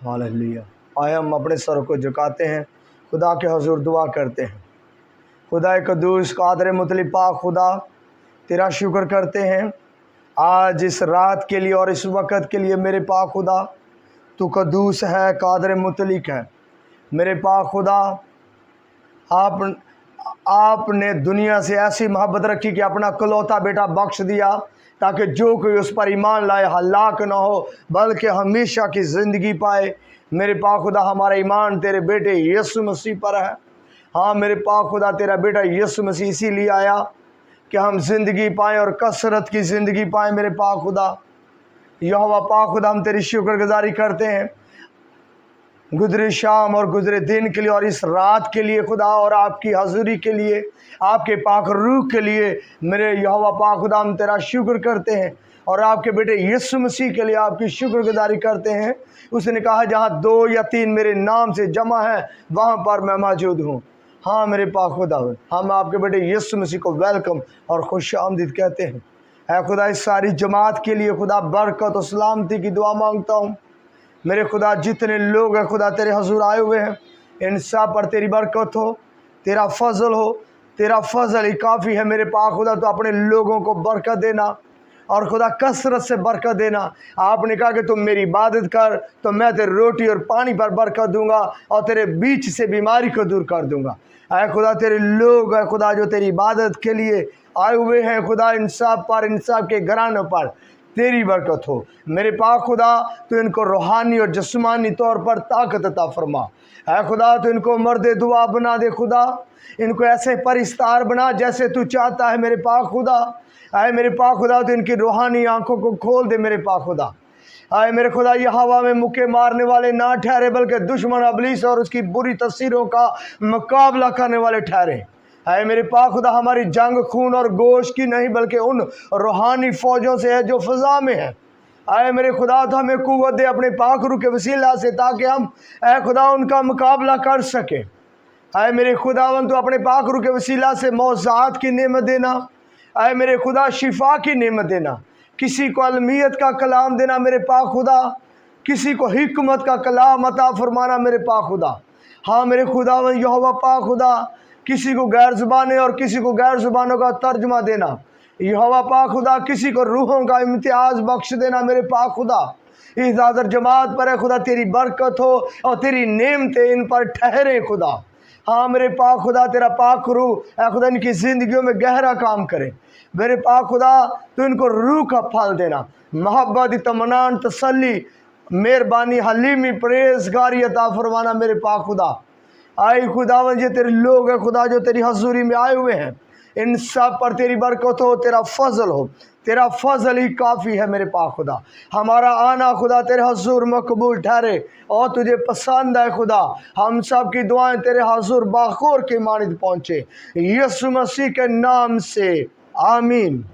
Hallelujah. आए हम अपने सर को झुकाते हैं, खुदा के हजूर दुआ करते हैं। खुदा कदूस कादर मुतली पाक खुदा, तेरा शुक्र करते हैं आज इस रात के लिए और इस वक़्त के लिए। मेरे पाक खुदा, तू कदूस है, कादर मुतलिक है। मेरे पाक खुदा, आपने दुनिया से ऐसी मोहब्बत रखी कि अपना कलौता बेटा बख्श दिया, ताकि जो कोई उस पर ईमान लाए हलाक ना हो बल्कि हमेशा की ज़िंदगी पाए। मेरे पाक खुदा, हमारा ईमान तेरे बेटे यीशु मसीह पर है। हाँ मेरे पाक खुदा, तेरा बेटा यीशु मसीह इसीलिए आया कि हम ज़िंदगी पाएँ और कसरत की ज़िंदगी पाएँ। मेरे पाक खुदा, यहोवा पाक खुदा, हम तेरी शुक्रगुजारी करते हैं गुजरे शाम और गुजरे दिन के लिए और इस रात के लिए खुदा, और आपकी हजूरी के लिए, आपके पाक रूह के लिए। मेरे यहोवा पाक खुदा, हम तेरा शुक्र करते हैं और आपके बेटे यीशु मसीह के लिए आपकी शुक्रगुजारी करते हैं। उसने कहा, जहाँ 2 या 3 मेरे नाम से जमा है वहाँ पर मैं मौजूद हूँ। हाँ मेरे पाक खुदा, हम आपके बेटे यीशु मसीह को वेलकम और खुश आमदीद कहते हैं। है खुदा, इस सारी जमात के लिए खुदा बरकत और सलामती की दुआ मांगता हूँ। मेरे खुदा, जितने लोग हैं खुदा तेरे हजूर आए हुए हैं, इन सब पर तेरी बरकत हो, तेरा फजल हो। तेरा फजल ही काफ़ी है मेरे पाक खुदा। तो अपने लोगों को बरकत देना और खुदा कसरत से बरकत देना। आपने कहा कि तुम मेरी इबादत कर तो मैं तेरे रोटी और पानी पर बरकत दूंगा और तेरे बीच से बीमारी को दूर कर दूंगा। ऐ खुदा, तेरे लोग है खुदा जो तेरी इबादत के लिए आए हुए हैं खुदा, इन सब पर, इन सब के घरानों पर तेरी बरकत हो। मेरे पाक खुदा, तो इनको रूहानी और जिस्मानी तौर पर ताकत अता फरमा। है खुदा, तो इनको मर्द दुआ बना दे खुदा, इनको ऐसे परिस्तार बना जैसे तू चाहता है मेरे पाक खुदा। आए मेरे पाक खुदा, तो इनकी रूहानी आंखों को खोल दे मेरे पाक खुदा। आए मेरे खुदा, ये हवा में मुक्के मारने वाले ना ठहरे बल्कि दुश्मन इब्लीस और उसकी बुरी तस्वीरों का मुकाबला करने वाले ठहरे। आए मेरे पाक खुदा, हमारी जंग खून और गोश्त की नहीं बल्कि उन रूहानी फौजों से है जो फ़ज़ा में है। आए मेरे खुदा, तो हमें कुव्वत दे अपने पाक रूह के वसीला से, ताकि हम ऐ खुदा उनका मुकाबला कर सके। आए मेरे खुदावन, तो अपने पाक रूह के वसीला से मौज़ात की नेमत देना। आए मेरे खुदा, शिफा की नेमत देना। किसी को अलमियत का कलाम देना मेरे पाक खुदा, किसी को हिकमत का कलाम अता फरमाना मेरे पाक खुदा। हाँ मेरे खुदावन यहोवा पाक खुदा, किसी को गैर ज़ुबानें और किसी को गैर ज़ुबानों का तर्जुमा देना। यहोवा पाक खुदा, किसी को रूहों का इम्तियाज़ बख्श देना मेरे पाक खुदा। इस आदर जमात पर है खुदा तेरी बरकत हो और तेरी नेमतें इन पर ठहरे खुदा। हाँ मेरे पाक खुदा, तेरा पाक रूह ऐ खुदा इनकी ज़िंदगियों में गहरा काम करे। मेरे पाक खुदा, तो इनको रूह का फल देना, मोहब्बत, इत्मीनान, तसल्ली, मेहरबानी, हलीमी, परहेज़गारी अता फरमाना मेरे पाक खुदा। आए खुदावन, ये तेरे लोग हैं खुदा जो तेरी हजूरी में आए हुए हैं, इन सब पर तेरी बरकत हो, तेरा फजल हो। तेरा फजल ही काफ़ी है मेरे पाक खुदा। हमारा आना खुदा तेरे हजूर मकबूल ठहरे और तुझे पसंद है खुदा। हम सब की दुआएं तेरे हजूर बाखोर के मानिद पहुँचे, यीशु मसीह के नाम से आमीन।